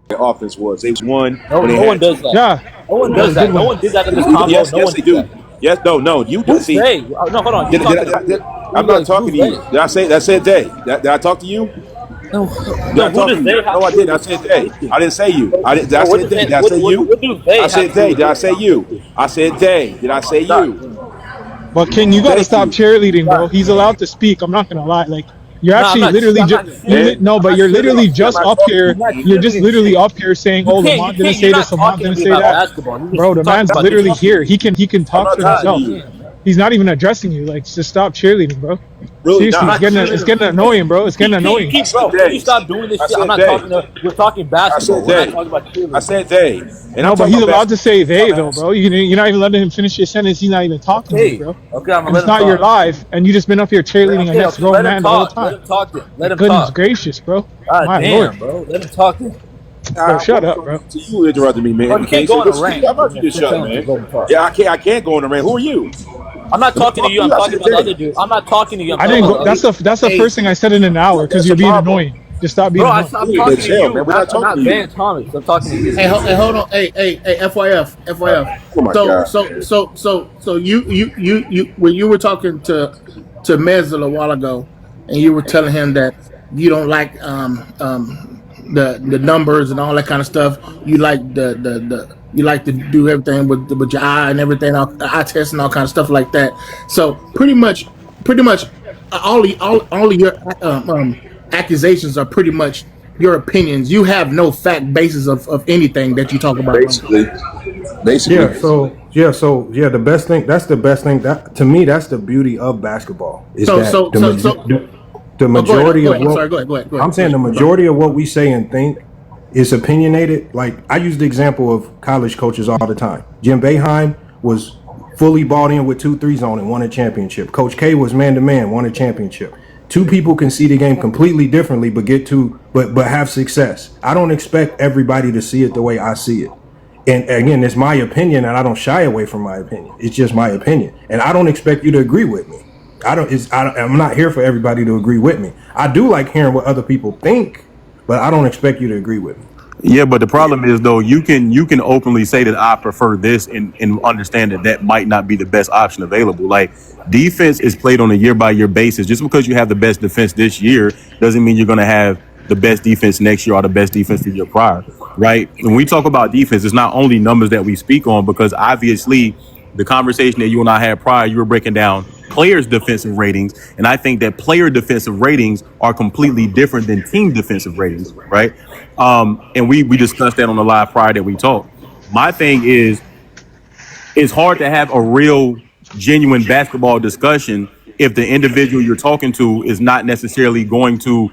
the offense was. They won No, when they no had one does that. Yeah. No one does that. No one did that in this combo. Yes, No yes, one they did do. that. Yes, no, you do. Who's See, they? No, hold on. You talking about? I'm not talking to you. Did I say that? Said they? Did I talk to you? No, Did I no. Who talk to does you? they have No, I to do didn't. I with said they. this? I didn't say you. Did I No, what say does they? they? Did I say you? What do they I have said to do they. with Did I this? say you? I said they. Did I say you? But King, you gotta Thank stop you. cheerleading, bro. He's allowed to speak. I'm not gonna lie. Like you're No, I'm actually not. literally I'm just not. no, I'm but not you're cheerleading. literally I'm just not up talking here. I'm not to you. You're just cheerleading literally shit. up here saying, "Oh, Lamont didn't You're say this. not Lamont talking to didn't me say about that." basketball. Bro, the You're talking man's about this literally fucking. here. He can I'm talk not for talking to God himself. you. damn, man. He's not even addressing you. Like, just stop cheerleading, bro. Really Seriously, I'm it's not. not getting cheerleading. annoying, bro. It's getting You annoying. I keep, said bro. Can you they. stop doing this I shit? I'm said not they. talking to. We're talking I basketball. said We're not they. talking about I cheerleading. said they. And I'm No, but talking he's about allowed to basketball. say I'm they talking though, about bro. You're not even letting him finish his sentence. He's not even talking to you, Okay, bro. okay. I'm gonna And let it's him not your talk. live, and you just been up here cheerleading Okay, against okay. grown Let him man the whole talk. Let time. him talk. Then let Like, him goodness talk. gracious, bro. God My lord, damn, bro. Let him talk. Then. bro. Shut what's up, going bro. on? So you interrupted me, Bro, man. you Okay, can't so go on a what you rant I'm about and you then to still shut, tell him to man. let him talk. Yeah, I can't go on the rant. Who are you? I'm not Am I talking to talking you. to I'm you? I talking said about the they. other dude. I'm not talking to you. I'm I talking didn't about go. the other. That's the Hey, first thing I said in an hour because that's you're a being problem. annoying. Just stop being Bro, annoying. I'm Weird talking as to hell, man. you, We're not talking to not you. Van Thomas. I'm talking to you. Hey, hold on. Hey, FYF. Oh my So, god, so, man. so, so, so you, when you were talking to Mezel a while ago, and you were telling him that you don't like the numbers and all that kind of stuff. You like the you like to do everything with your eye and everything, eye test and all kind of stuff like that. So pretty much, all of your accusations are pretty much your opinions. You have no fact basis of anything that you talk about, right? Basically, basically. Yeah. The best thing. That's the best thing. That to me, that's the beauty of basketball. Is So that so so so. the Oh, go ahead. majority Go of ahead. I'm what sorry. Go ahead. Go ahead. Go I'm ahead. Go saying, the ahead. I'm sorry. majority of what we say and think is opinionated. Like I use the example of college coaches all the time. Jim Boeheim was fully bought in with 2-3 zone and won a championship. Coach K was man to man, won a championship. Two people can see the game completely differently, but have success. I don't expect everybody to see it the way I see it. And again, it's my opinion, and I don't shy away from my opinion. It's just my opinion, and I don't expect you to agree with me. I'm not here for everybody to agree with me. I do like hearing what other people think, but I don't expect you to agree with me. Yeah, but the problem is though, you can openly say that I prefer this and understand that that might not be the best option available. Like defense is played on a year by year basis. Just because you have the best defense this year doesn't mean you're going to have the best defense next year or the best defense the year prior, right? When we talk about defense, it's not only numbers that we speak on because obviously the conversation that you and I had prior, you were breaking down players' defensive ratings, and I think that player defensive ratings are completely different than team defensive ratings, right? And we discussed that on the live prior that we talked. My thing is, it's hard to have a real, genuine basketball discussion if the individual you're talking to is not necessarily going to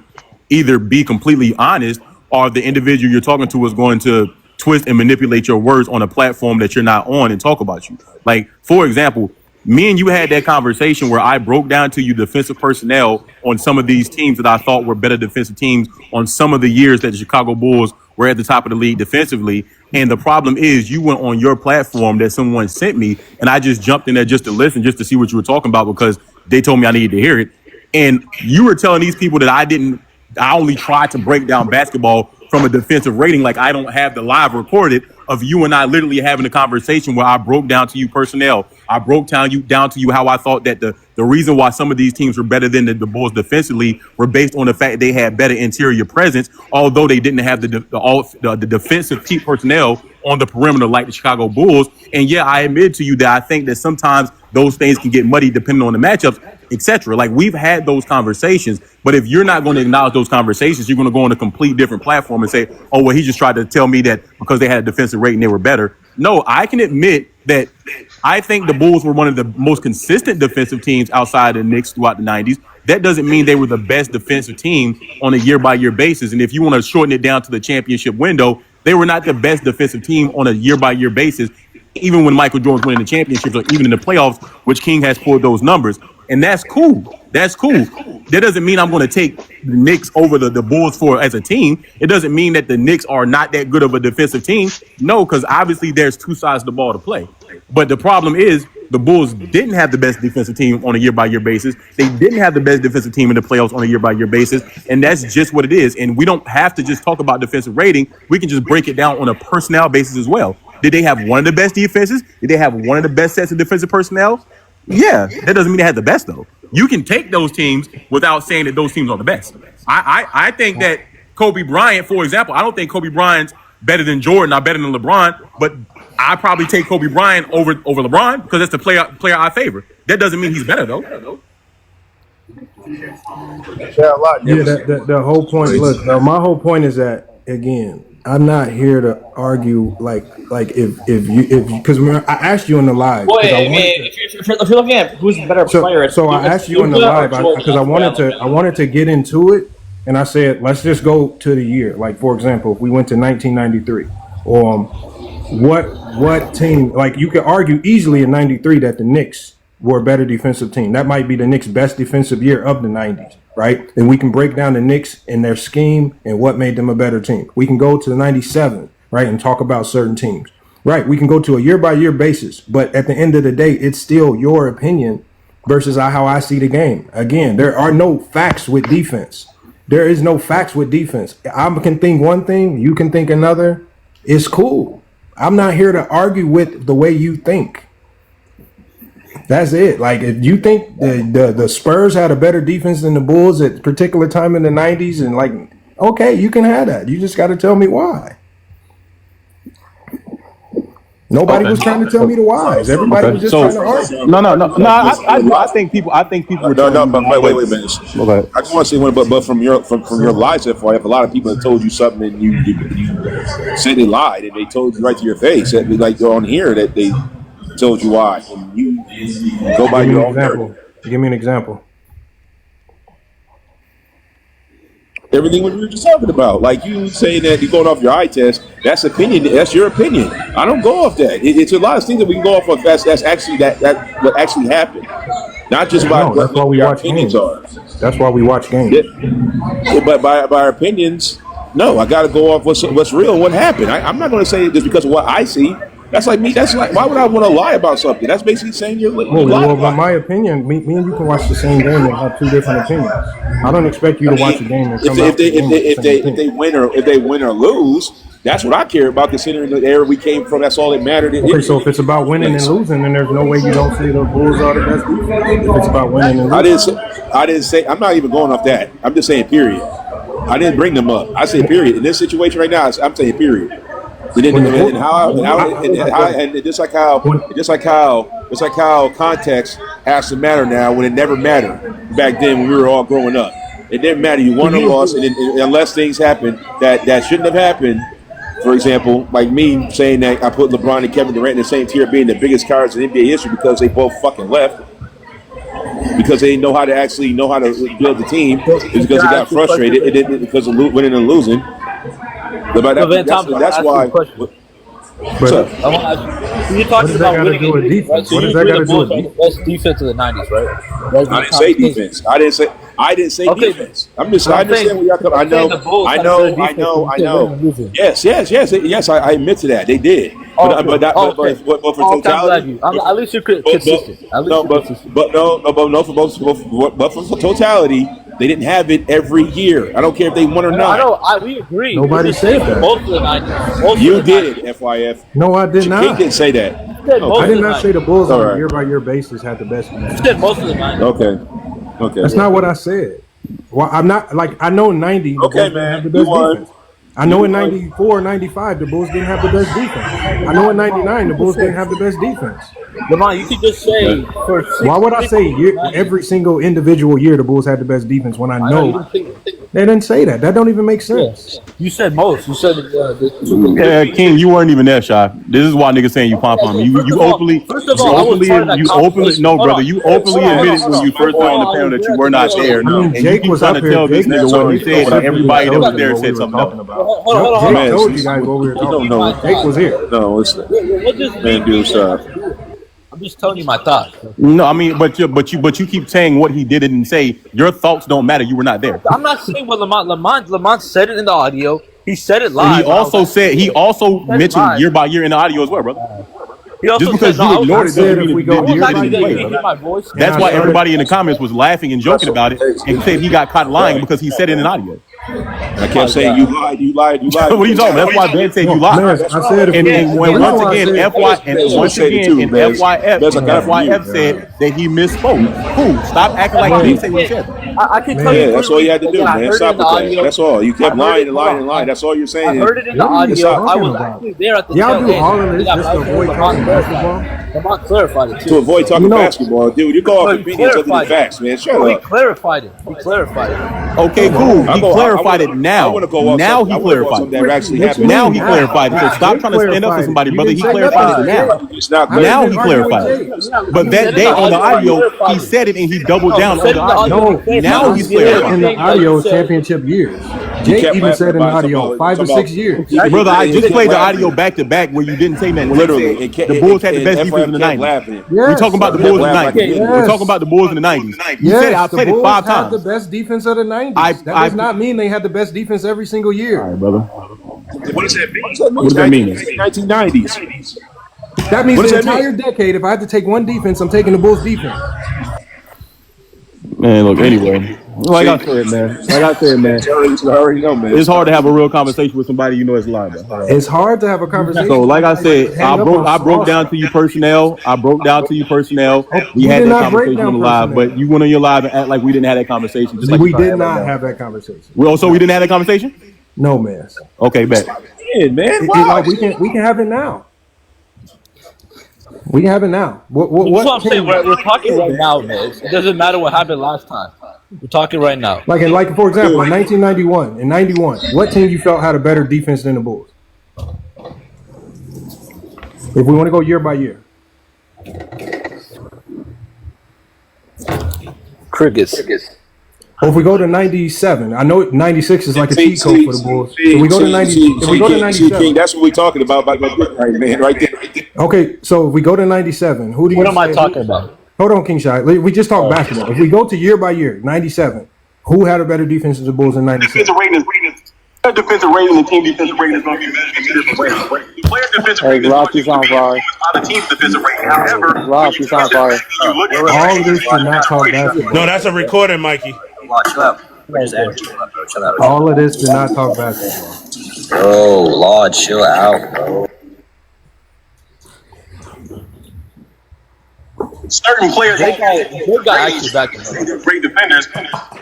either be completely honest or the individual you're talking to is going to twist and manipulate your words on a platform that you're not on and talk about you. Like, for example, me and you had that conversation where I broke down to you defensive personnel on some of these teams that I thought were better defensive teams on some of the years that the Chicago Bulls were at the top of the league defensively. And the problem is you went on your platform that someone sent me and I just jumped in there just to listen, just to see what you were talking about because they told me I needed to hear it. And you were telling these people that I only tried to break down basketball from a defensive rating. Like I don't have the live recorded of you and I literally having a conversation where I broke down to you personnel. I broke down to you how I thought that the reason why some of these teams were better than the Bulls defensively were based on the fact they had better interior presence, although they didn't have the defensive key personnel on the perimeter like the Chicago Bulls. And yeah, I admit to you that I think that sometimes those things can get muddy depending on the matchups, etc. Like we've had those conversations, but if you're not going to acknowledge those conversations, you're going to go on a complete different platform and say, "Oh, well, he just tried to tell me that because they had a defensive rating, they were better." No, I can admit that I think the Bulls were one of the most consistent defensive teams outside of the Knicks throughout the '90s. That doesn't mean they were the best defensive team on a year-by-year basis. And if you want to shorten it down to the championship window, they were not the best defensive team on a year-by-year basis, even when Michael Jordan was winning the championships or even in the playoffs, which King has pulled those numbers. And that's cool. That's cool. That doesn't mean I'm going to take the Knicks over the Bulls as a team. It doesn't mean that the Knicks are not that good of a defensive team. No, because obviously there's two sides of the ball to play. But the problem is the Bulls didn't have the best defensive team on a year-by-year basis. They didn't have the best defensive team in the playoffs on a year-by-year basis. And that's just what it is. And we don't have to just talk about defensive rating. We can just break it down on a personnel basis as well. Did they have one of the best defenses? Did they have one of the best sets of defensive personnel? Yeah, that doesn't mean they had the best, though. You can take those teams without saying that those teams are the best. I think that Kobe Bryant, for example, I don't think Kobe Bryant's better than Jordan or better than LeBron, but I probably take Kobe Bryant over LeBron because that's the player I favor. That doesn't mean he's better, though. Yeah, the whole point. Look, my whole point is that, again, I'm not here to argue like if you because I asked you in the live. Well, if you're looking at who's the better player, so I asked you in the live because I wanted to get into it, and I said let's go to the year. Like for example, if we went to 1993, what team? Like you could argue easily in '93 that the Knicks were a better defensive team. That might be the Knicks' best defensive year of the '90s. Right? And we can break down the Knicks and their scheme and what made them a better team. We can go to 97, right, and talk about certain teams. Right? We can go to a year-by-year basis, but at the end of the day, it's still your opinion versus how I see the game. Again, there are no facts with defense. There is no facts with defense. I can think one thing, you can think another. It's cool. I'm not here to argue with the way you think. That's it. Like if you think the Spurs had a better defense than the Bulls at a particular time in the 90s, and like, okay, you can have that. You just got to tell me why. Nobody was trying to tell me the whys. Everybody was just trying to argue. No. I think people. Wait a minute. Okay. I just want to say one, but from your lies, FYF, a lot of people have told you something and you said they lied and they told you right to your face. Like they're on here that they told you why. And you go by your own narrative. Give me an example. Everything we were just talking about, like you saying that you're going off your eye test, that's opinion. That's your opinion. I don't go off that. It's a lot of things that we can go off of. That's actually that what actually happened, not just by that's why we watch games. That's why we watch games. Yeah, but by our opinions, no, I got to go off what's real, what happened. I'm not going to say just because of what I see. That's like me. That's like, why would I want to lie about something? That's basically saying you're lying. Well, in my opinion, me and you can watch the same game and have two different opinions. I don't expect you to watch a game and come out if they win or lose, that's what I care about. Considering the era we came from, that's all that mattered. Okay, so if it's about winning and losing, then there's no way you don't say the Bulls are the best defense. If it's about winning and losing, I didn't say. I'm not even going off that. I'm just saying period. I didn't bring them up. I say period. In this situation right now, I'm saying period. And just like how context has to matter now when it never mattered back then when we were all growing up. It didn't matter. You won or lost, and unless things happen that shouldn't have happened. For example, like me saying that I put LeBron and Kevin Durant in the same tier, being the biggest cowards in NBA history because they both fucking left. Because they know how to build the team. It's because they got frustrated. It didn't because of winning and losing. That's why. What's up? You're talking about winning and defense. What does that got to do with defense? Best defense of the '90s, right? I didn't say defense. I didn't say defense. I understand where y'all come. I know. Yes. I admit to that. They did. But for totality, at least you're consistent. But for totality, they didn't have it every year. I don't care if they won or not. We agree. Nobody said that. Most of the 90s. You did, FYF. No, I did not. King didn't say that. I did not say the Bulls on a year-by-year basis had the best defense. You said most of the 90s. Okay. That's not what I said. Well, I'm not like I know 90. The Bulls didn't have the best defense. I know in 94, 95, the Bulls didn't have the best defense. I know in 99, the Bulls didn't have the best defense. Lamont, you could just say for why would I say every single individual year the Bulls had the best defense when I know they didn't say that? That don't even make sense. You said most. You said King, you weren't even there, Shy. This is why niggas saying you pop on me. You openly no, brother. You openly admitted when you first got on the panel that you were not there. And Jake was trying up to here. tell this nigga what he said, and everybody that was there said something else. Jake told you guys what we were talking about. Jake was here. No, it's man, dude, stop. just telling you my thoughts. No, I mean, but you keep saying what he did and say your thoughts don't matter. You were not there. I'm not saying what Lamont said it in the audio. He said it And live. he also mentioned live. year by year in the audio as well, brother. He also Just because said, you ignored it said doesn't if mean we it go didn't year by didn't year, play, you brother. my voice? That's why everybody in the comments was laughing and joking about it and said he got caught lying because he said it in audio. I kept saying you lied. What are you talking about? That's why Ben said you lied. Mez, I said if And, we, and the when, reason once why I again, said- FYF said that he misspoke. Cool. Stop acting like he didn't say what he said. I can tell Yeah, you. that's all you had to do, I man. heard it Stop in the with that. audio. That's all. You kept I heard lying it- and lying hold and on. lying. That's all you're saying. I heard it in the What are you audio. I talking was about? actually there at the Y'all tail do end. all of this Yeah, just to avoid talking basketball? Lamont clarified it too. To avoid talking basketball, dude. You go off No, he opinions other than clarified facts, man. Shut He up. clarified it. He clarified it. Okay, cool. I He go- I clarified wanna- it now. I wanna go off Now something- he I wanna go off clarified something it. that actually What you happened. Now mean he now? clarified it. So stop Jake trying to stand up for clarified somebody, it. brother. You He didn't say clarified it nothing. now. It's not How good. Now you he argue with clarified Jake? it. But that day on the audio, he said it and he doubled down on the audio. No, Now he's in clarifying. the audio championship years. Jake kept even laughing said in the about it, audio talking 5 or about- 6 years. Brother, I He just kept played the laughing. audio back to back where you didn't say nothing. Literally, You said the Bulls had the best defense in the kept 90s. laughing. Yes. We're talking about the Kept Bulls in the laughing like 90s. an idiot. We're talking about the Bulls in the 90s. You Yes, said it. I the said it Bulls 5 had the times. best defense of the 90s. That I- does not mean they had the best defense every single year. All right, brother. What does that mean? What does that mean? 1990s. That means What the does that mean? entire decade, if I had to take one defense, I'm taking the Bulls defense. Man, look, anyway. Like I said, man. I already know, man. It's hard to have a real conversation with somebody you know is lying, bro. It's hard to have a conversation. So, like I said, Hang up on I broke sauce. down to you personnel. We You had did that not break conversation down on the live, personnel. but you went on your live and act like we didn't have that conversation. Just like We you tried to did act not like have that conversation. Well, so we didn't have that conversation? No, man. Okay, bet. Yeah, man. Like we can have it now. We can have it now. That's what I'm saying. team- We're talking right now, man. It doesn't matter what happened last time. We're talking right now. Like for example, in 1991, in 91, what team you felt had a better defense than the Bulls? If we want to go year by year. Crickets. Or if we go to 97, I know 96 is like a cheat code for the Bulls. If we go to 90, if we go to 97, that's what we're talking about that right, man, right there. okay. So if we go to 97, who do you? What am I say- talking about? Hold on, King Shy. We just talk basketball. If we go to year by year, 97, who had a better defense than the Bulls in 96? Defensive rating and team defensive rating is going to be measured in two different ways. The player defensive rating is going to be influenced by the team's defensive rating. However, All of this should not talk basketball. No, that's a recording, Mikey. All of this did not talk basketball. Bro, Lord, chill out, bro. certain players They got actually back great defenders.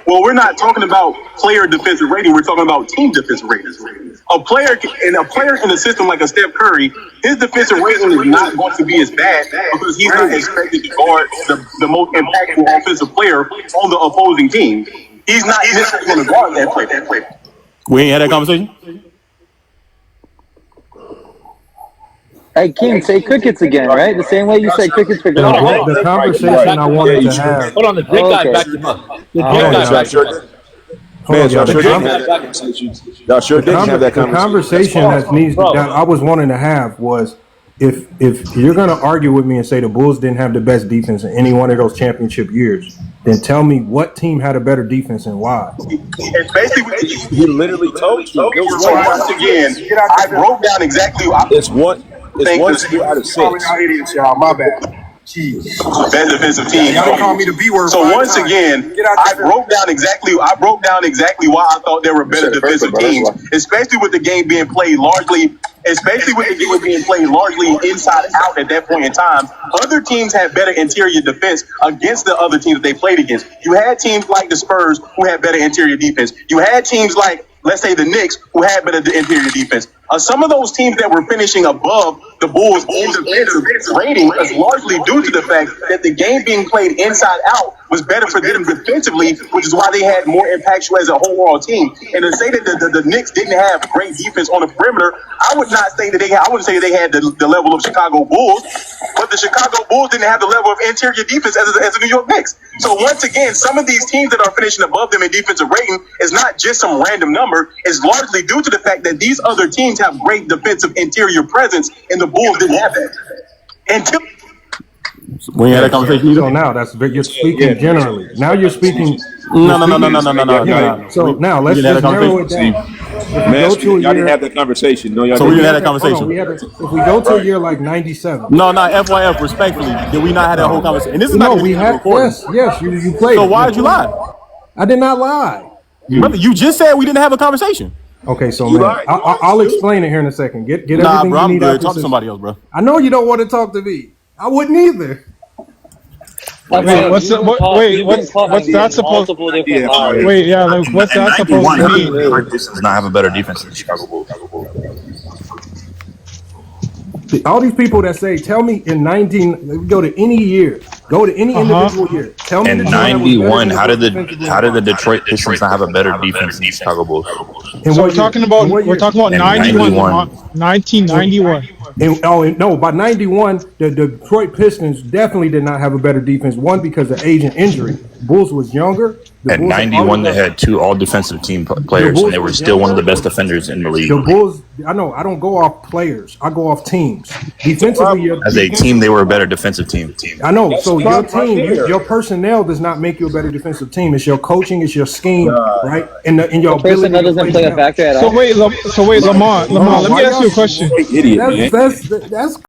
Well, we're not talking about player defensive rating. We're talking about team defensive ratings. A player in a system like a Steph Curry, his defensive rating is not going to be as bad because he's not expected to guard the most impactful offensive player on the opposing team. He's not going to guard that player. We ain't had that conversation. Hey, King, say crickets again, right? The same way you say crickets for golf. The conversation I wanted to have. Hold on, the big guy backed him up. The big guy backed him up. Man, y'all sure didn't have that conversation. Y'all sure didn't have that The conversation that I was wanting to have was if you're going to argue with me and say the Bulls didn't have the best defense in any one of those championship years, then tell me what team had a better defense and why. It's basically he literally told you. So once again, I broke down exactly. It's one team out of six. Y'all, my bad. Best defensive team. Y'all call me the B word. So once again, I broke down exactly why I thought there were better defensive teams, especially with the game being played largely inside out at that point in time. Other teams had better interior defense against the other teams that they played against. You had teams like the Spurs who had better interior defense. You had teams like, let's say, the Knicks who had better interior defense. Some of those teams that were finishing above the Bulls in defensive rating is largely due to the fact that the game being played inside out was better for them defensively, which is why they had more impactful as a whole overall team. And to say that the Knicks didn't have great defense on the perimeter, I wouldn't say they had the level of Chicago Bulls, but the Chicago Bulls didn't have the level of interior defense as the New York Knicks. So once again, some of these teams that are finishing above them in defensive rating is not just some random number. It's largely due to the fact that these other teams have great defensive interior presence, and the Bulls didn't have that. We ain't had that conversation either. So now you're speaking generally. Now you're speaking. No. So now let's didn't have just a narrow it conversation. down. If we go to a Y'all didn't year, have that conversation. No, y'all So we didn't. didn't have that hold on, conversation. if we go to a year like 97. No, FYF. Respectfully, did we not have that whole conversation? And this is No, not even we had. recording. Yes, you played. So it. why did you lie, I did not lie. brother? You just said we didn't have a conversation. Okay, so man, I'll explain it here in a second. Get Nah, everything bro, you I'm need good. out Talk to the somebody else, bro. I know you don't want to talk to me. I wouldn't either. Wait, what's that supposed? Multiple different lies. Wait, yeah, like, what's that supposed to How mean? did Detroit Pistons not have a better defense than the Chicago Bulls? All these people that say, tell me in 19, go to any year, go to any individual year. Tell me In the team that was better '91, than the how did Bulls defensively. the Detroit Pistons not have a better defense than the Chicago Bulls? So we're talking about 91, 1991. No, by 91, the Detroit Pistons definitely did not have a better defense. One, because of age and injury. Bulls was younger. At 91, they had 2 all-defensive team players, and they were still one of the best defenders in the league. The Bulls, I know, I don't go off players. I go off teams. Defensively, As a team, they were a better defensive team. I know. So your team, your personnel does not make you a better defensive team. It's your coaching, it's your scheme, right? And your ability. Person that doesn't play a factor at all. So wait, Lamont, let me ask you a question. Idiot, man. That's